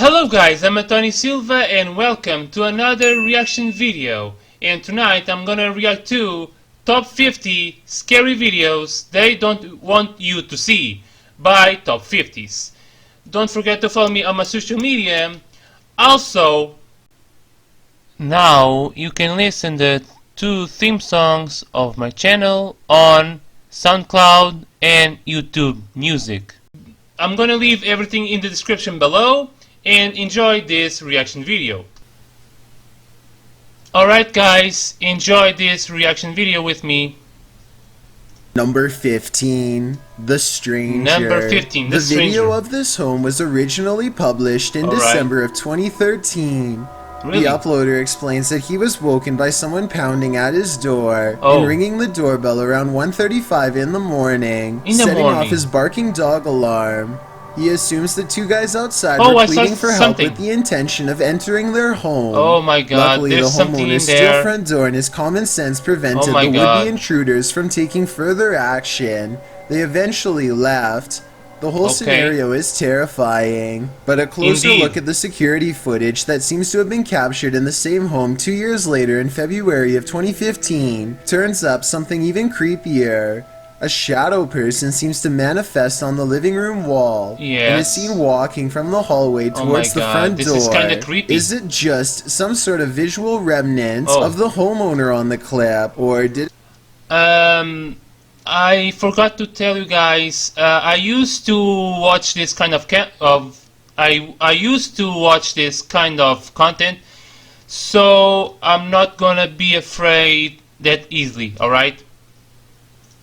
Hello guys, I'm Tony Silva and welcome to another reaction video. And tonight I'm gonna react to top 50 scary videos they don't want you to see by Top 50s. Don't forget to follow me on my social media. Also, now you can listen to 2 theme songs of my channel on SoundCloud and YouTube Music. I'm gonna leave everything in the description below. And enjoy this reaction video. Alright guys, enjoy this reaction video with me. Number 15, The Stranger. Number 15, The Stranger. The video of this home was originally published in December of 2013. Really? The uploader explains that he was woken by someone pounding at his door and ringing the doorbell around 1:35 in the morning, setting off his barking dog alarm. He assumes the 2 guys outside were pleading for help with the intention of entering their home. Oh my god, luckily, the homeowner's steel front door and his common sense prevented the would-be intruders from taking further action. They eventually left. The whole scenario is terrifying, but a closer look at the security footage that seems to have been captured in the same home 2 years later in February of 2015 turns up something even creepier. A shadow person seems to manifest on the living room wall and is seen walking from the hallway towards the front door. This is kind of creepy. Is it just some sort of visual remnant of the homeowner on the clip, or did... I forgot to tell you guys, I used to watch this kind of I used to watch this kind of content, so I'm not gonna be afraid that easily, alright?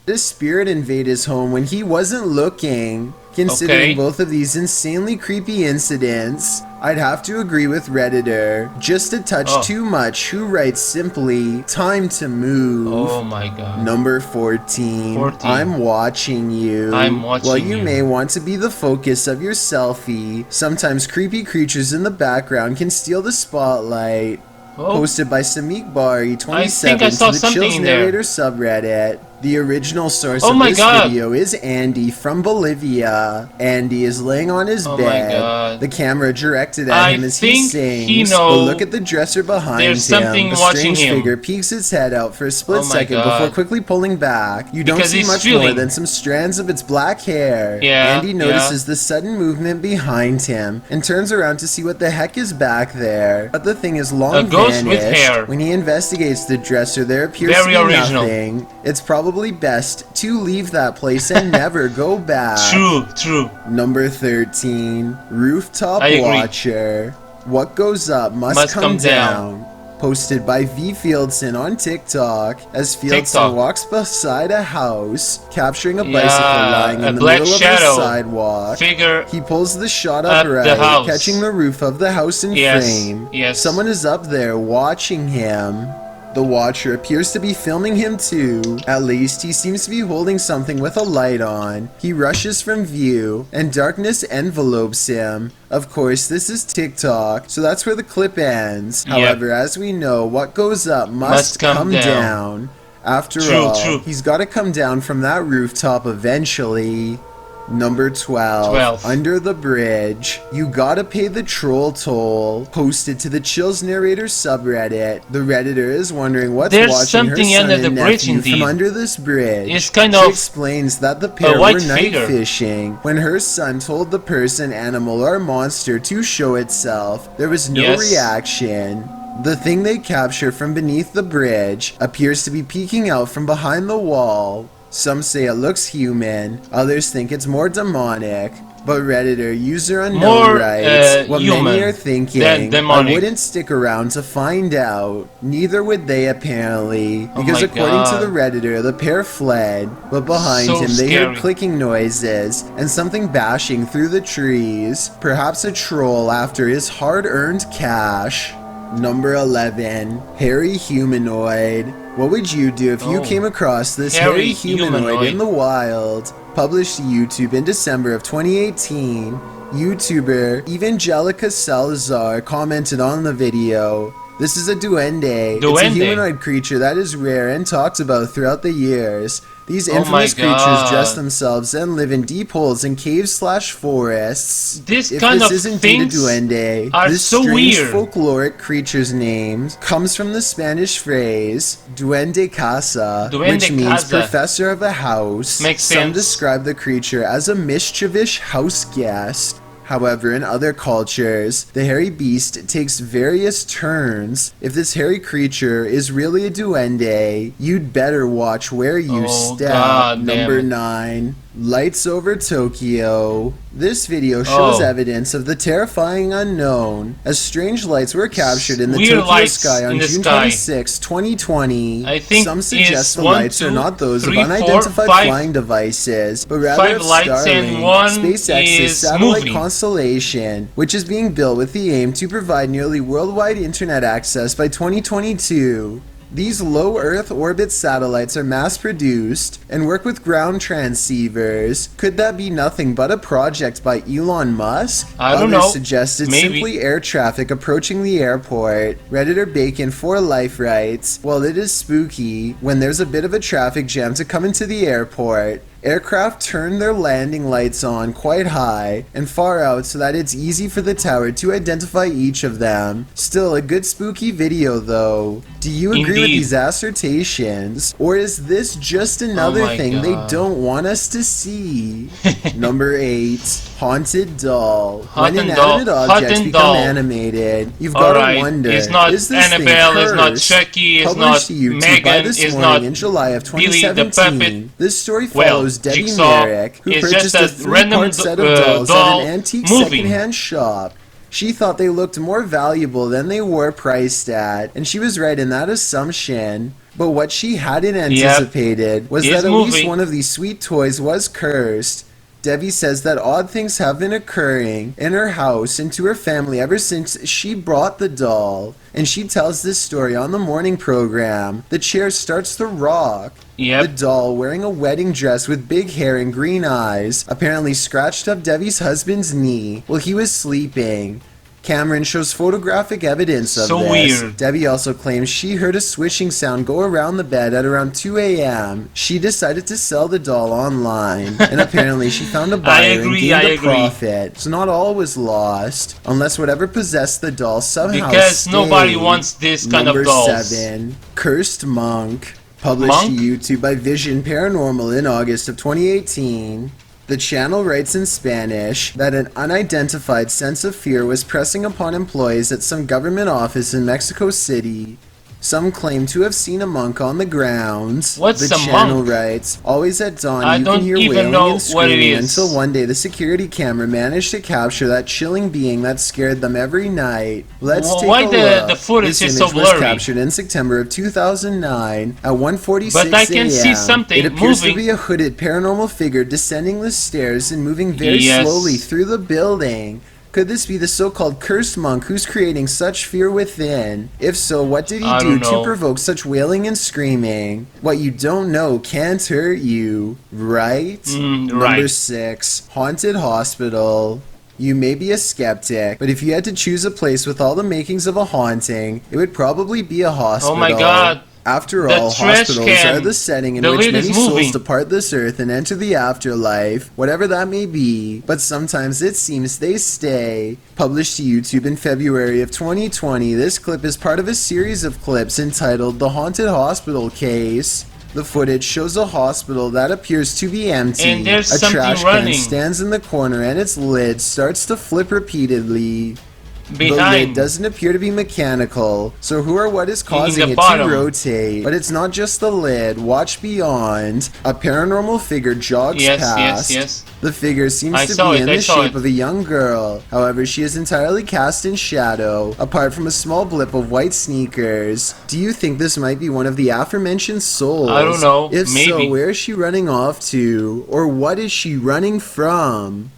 This spirit invade his home when he wasn't looking? Considering both of these insanely creepy incidents, I'd have to agree with Redditor, just a touch too much, who writes simply, "Time to move." Oh my god. Number 14. I'm watching you. I'm watching While you may want to be the focus of your selfie, sometimes creepy creatures in the background can steal the spotlight. Posted by Samik Bari 27 to the Chills Narrator subreddit. The original source of this video is Andy from Bolivia. Andy is laying on his bed. The camera directed at him as he sings. But look at the dresser behind him. The strange figure peeks its head out for a split second before quickly pulling back. You don't see much more than some strands of its black hair. Andy notices the sudden movement behind him and turns around to see what the heck is back there. But the thing is long vanished. When he investigates the dresser, there appears to be nothing. It's probably best to leave that place and never go back. True. Number 13, Rooftop Watcher. What goes up must come down. Posted by V. Fieldson on TikTok, as Fieldson walks beside a house, capturing a bicycle lying in the middle of the sidewalk. He pulls the shot upright, catching the roof of the house in frame. Someone is up there watching him. The watcher appears to be filming him too. At least he seems to be holding something with a light on. He rushes from view and darkness envelopes him. Of course, this is TikTok, so that's where the clip ends. However, as we know, what goes up must come down. After all, he's got to come down from that rooftop eventually. Number 12, Under the Bridge. You gotta pay the troll toll. Posted to the Chills Narrator subreddit. The Redditor is wondering what's watching her son and nephew from under this bridge. It's kind she explains that the pair were night fishing. When her son told the person, animal, or monster to show itself, there was no reaction. The thing they capture from beneath the bridge appears to be peeking out from behind the wall. Some say it looks human, others think it's more demonic, but Redditor user unknown writes, what many are thinking, I wouldn't stick around to find out. Neither would they apparently, because according to the Redditor, the pair fled, but behind him they heard clicking noises and something bashing through the trees, perhaps a troll after his hard-earned cash. Number 11, Hairy Humanoid. What would you do if you came across this hairy humanoid in the wild? Published to YouTube in December of 2018, YouTuber Evangelica Salazar commented on the video. This is a duende. It's a humanoid creature that is rare and talked about throughout the years. These infamous creatures dress themselves and live in deep holes in caves/forests. If this isn't due to duende, this strange folkloric creature's name comes from the Spanish phrase duende casa, which means professor of a house. Some describe the creature as a mischievous house guest. However, in other cultures, the hairy beast takes various turns. If this hairy creature is really a duende, you'd better watch where you step. Number 9. Lights over Tokyo. This video shows evidence of the terrifying unknown, as strange lights were captured in the Tokyo sky on June 26, 2020. Some suggest the lights are not those of unidentified flying devices, but rather of Starlink, SpaceX's satellite constellation, which is being built with the aim to provide nearly worldwide internet access by 2022. These low Earth orbit satellites are mass-produced and work with ground transceivers. Could that be nothing but a project by Elon Musk? I don't know. Others suggest it's simply air traffic approaching the airport. Redditor Bacon for Life writes, "Well, it is spooky when there's a bit of a traffic jam to come into the airport. Aircraft turn their landing lights on quite high and far out so that it's easy for the tower to identify each of them. Still a good spooky video though. Do you agree with these assertions? Or is this just another thing they don't want us to see?" Number 8. Haunted doll. When inanimate objects become animated, you've got to wonder, it's not is this Annabelle, thing it's not Chucky, it's Published not to YouTube Megan, by this it's morning not in July of 2017. Billy the Puppet. This story follows Debbie Jigsaw Merrick, who is purchased just a a random 3-part set of dolls at an antique movie. secondhand shop. She thought they looked more valuable than they were priced at, and she was right in that assumption. But what she hadn't anticipated was that at least one of these sweet toys was cursed. Debbie says that odd things have been occurring in her house and to her family ever since she brought the doll. And she tells this story on the morning program. The chair starts to rock. The doll, wearing a wedding dress with big hair and green eyes, apparently scratched up Debbie's husband's knee while he was sleeping. Cameron shows photographic evidence of this. Weird. Debbie also claims she heard a swishing sound go around the bed at around 2 a.m. She decided to sell the doll online, and apparently she found a buyer and gained a profit. So not all was lost, unless whatever possessed the doll somehow stayed. Nobody wants this kind of dolls. Number 7. Cursed Monk. Published to YouTube by Vision Paranormal in August of 2018. The channel writes in Spanish that an unidentified sense of fear was pressing upon employees at some government office in Mexico City. Some claim to have seen a monk on the grounds. What's the a channel monk? writes, always at dawn I you don't can hear even wailing know and screaming what it is. until one day the security camera managed to capture that chilling being that scared them every night. Let's take a look. The footage this is image so blurry? was captured in September of 2009 at 1:46 But I can see a.m. something It appears moving. to be a hooded paranormal figure descending the stairs and moving very slowly through the building. Could this be the so-called cursed monk who's creating such fear within? If so, what did he do to provoke such wailing and screaming? What you don't know can't hurt you, right? Number 6. Haunted Hospital. You may be a skeptic, but if you had to choose a place with all the makings of a haunting, it would probably be a hospital. Oh my god. After all, hospitals are the setting in which many souls depart this earth and enter the afterlife, whatever that may be, but sometimes it seems they stay. Published to YouTube in February of 2020, this clip is part of a series of clips entitled The Haunted Hospital Case. The footage shows a hospital that appears to be empty. And there's a trash running. can stands in the corner and its lid starts to flip repeatedly. The lid doesn't appear to be mechanical, so who or what is causing it to rotate? But it's not just the lid. Watch beyond. A paranormal figure jogs past. The figure seems to be in the shape of a young girl. However, she is entirely cast in shadow, apart from a small blip of white sneakers. Do you think this might be one of the aforementioned souls? I don't know. If so, where is she running off to? Or what is she running from?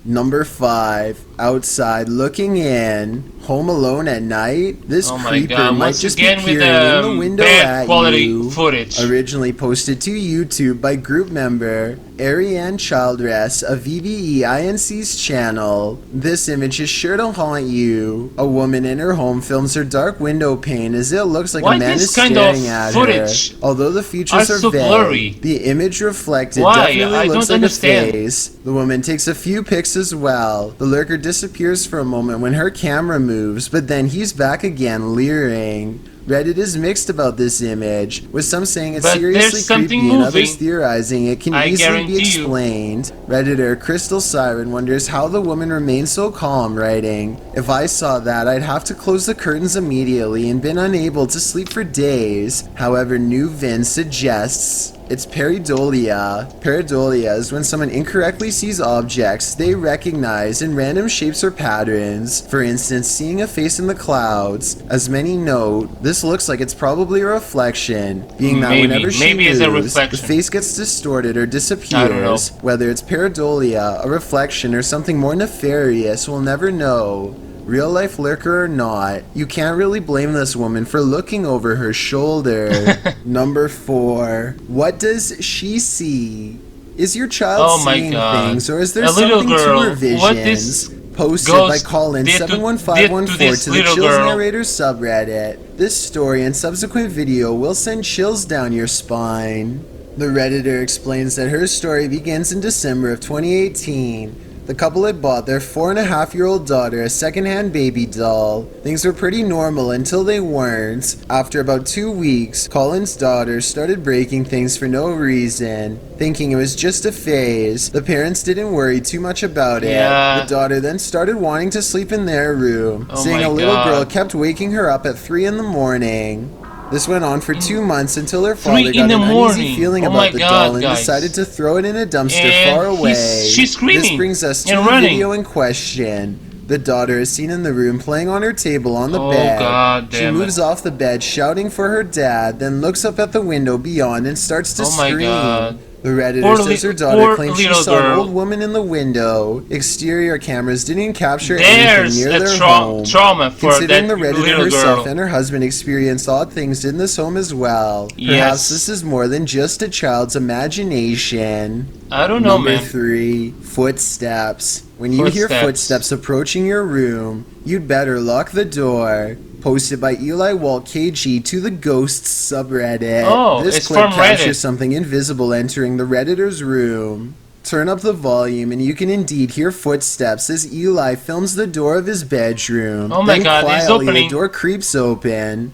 Number 5. Outside looking in. Home alone at night? This creeper might just be peering in the window at you. Footage. Originally posted to YouTube by group member Ariane Childress of VBEINC's channel. This image is sure to haunt you. A woman in her home films her dark window pane as it looks like a man is staring at her. Although the features are so vague, blurry. the image reflected Why? definitely I looks don't like understand. a face. The woman takes a few pics as well. The lurker disappears for a moment when her camera moves, but then he's back again, leering. Reddit is mixed about this image, with some saying it's seriously creepy and others theorizing it can easily be explained. Redditor Crystal Siren wonders how the woman remains so calm, writing, "If I saw that, I'd have to close the curtains immediately and been unable to sleep for days." However, New Vin suggests it's pareidolia. Pareidolia is when someone incorrectly sees objects they recognize in random shapes or patterns. For instance, seeing a face in the clouds. As many note, this looks like it's probably a reflection, being that whenever she moves, the face gets distorted or disappears. Whether it's pareidolia, a reflection, or something more nefarious, we'll never know. Real life lurker or not, you can't really blame this woman for looking over her shoulder. Number 4. What does she see? Is your child seeing things, or is there something to her visions? Posted by Colin71514 to the Chills Narrator subreddit. This story and subsequent video will send chills down your spine. The Redditor explains that her story begins in December of 2018. The couple had bought their 4.5-year-old daughter a secondhand baby doll. Things were pretty normal until they weren't. After about 2 weeks, Colin's daughter started breaking things for no reason, thinking it was just a phase. The parents didn't worry too much about it. The daughter then started wanting to sleep in their room, saying a little girl kept waking her up at 3 in the morning. This went on for 2 months until her father got an uneasy feeling about the doll and decided to throw it in a dumpster far away. She's screaming. This brings us to the video in question. The daughter is seen in the room playing on her table on the bed. She moves off the bed shouting for her dad, then looks up at the window beyond and starts to scream. The Redditor says her daughter claims she saw an old woman in the window. Exterior cameras didn't capture anything near their home. Considering the Redditor herself and her husband experienced odd things in this home as well. Perhaps this is more than just a child's imagination. I don't know, Number 3. Footsteps. When you hear footsteps approaching your room, you'd better lock the door. Posted by Eli Walt KG to the Ghosts subreddit. This clip captures something invisible entering the Redditor's room. Turn up the volume and you can indeed hear footsteps as Eli films the door of his bedroom. Oh my God, it's opening. The door creeps open.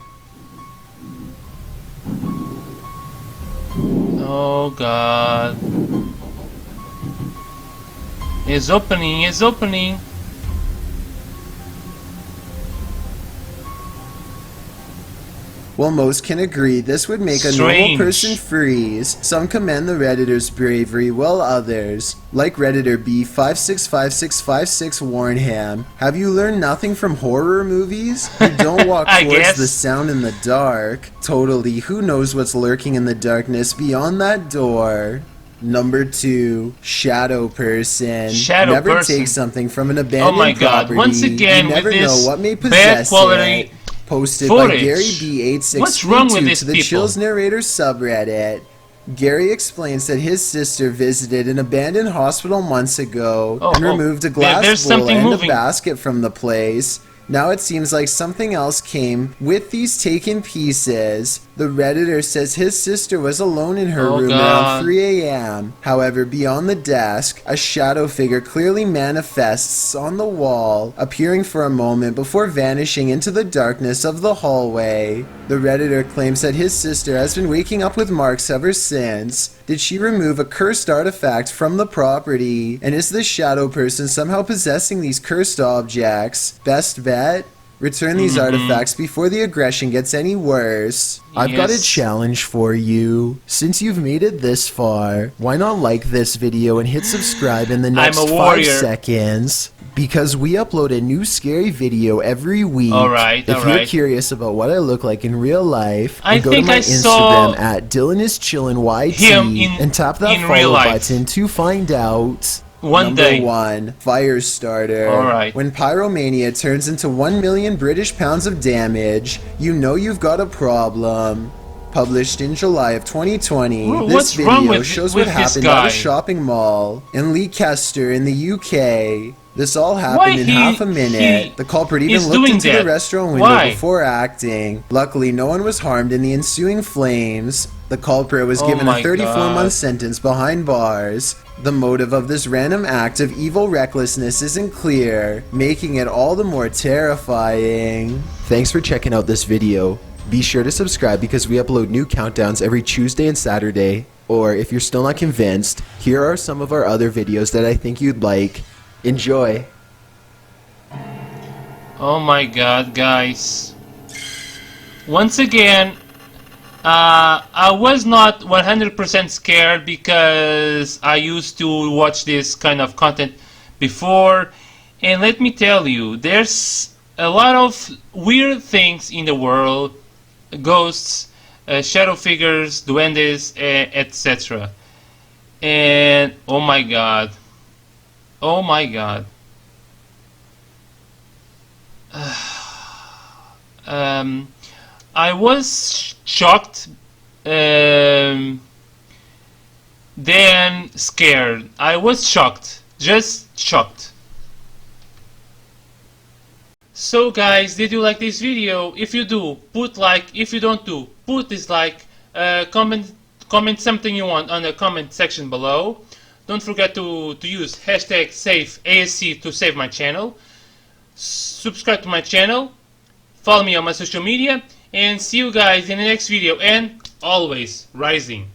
Oh God. It's opening, it's opening. While most can agree this would make a normal person freeze, some commend the Redditor's bravery, while others, like Redditor B565656 Warnham, have you learned nothing from horror movies? You don't walk towards the sound in the dark. Totally, who knows what's lurking in the darkness beyond that door? Number 2, Shadow Person. Never take something from an abandoned property. Once again, you never with this know what may possess it. Posted by Gary B8632 to the Chills Narrator subreddit. Gary explains that his sister visited an abandoned hospital months ago and removed a glass bowl and a basket from the place. Now it seems like something else came with these taken pieces. The Redditor says his sister was alone in her room around 3 a.m. However, beyond the desk, a shadow figure clearly manifests on the wall, appearing for a moment before vanishing into the darkness of the hallway. The Redditor claims that his sister has been waking up with marks ever since. Did she remove a cursed artifact from the property? And is this shadow person somehow possessing these cursed objects? Best bet? Return these artifacts before the aggression gets any worse. I've got a challenge for you. Since you've made it this far, why not like this video and hit subscribe in the next 5 seconds? Because we upload a new scary video every week. If you're curious about what I look like in real life, go to my Instagram at DylanIsChillinYT and tap that follow button to find out. Number 1, Firestarter. When pyromania turns into 1 million British pounds of damage, you know you've got a problem. Published in July of 2020, What's this wrong video with shows with what this happened guy? at a shopping mall in Leicester in the UK. This all Why happened in half a he minute. The culprit even is looked doing into that? the restaurant window Why? before acting. Luckily, no one was harmed in the ensuing flames. The culprit was Oh given a my 34-month God. sentence behind bars. The motive of this random act of evil recklessness isn't clear, making it all the more terrifying. Thanks for checking out this video. Be sure to subscribe because we upload new countdowns every Tuesday and Saturday. Or if you're still not convinced, here are some of our other videos that I think you'd like. Enjoy! Oh my God, guys. Once again, I was not 100% scared because I used to watch this kind of content before. And let me tell you, there's a lot of weird things in the world. Ghosts, shadow figures, duendes, etc. And oh my God. Oh my God. I was shocked, then scared. I was shocked, just shocked. So guys, did you like this video? If you do, put like. If you don't do, put dislike. Comment something you want on the comment section below. Don't forget to use hashtag #SaveASC to save my channel. Subscribe to my channel. Follow me on my social media. And see you guys in the next video. And always rising.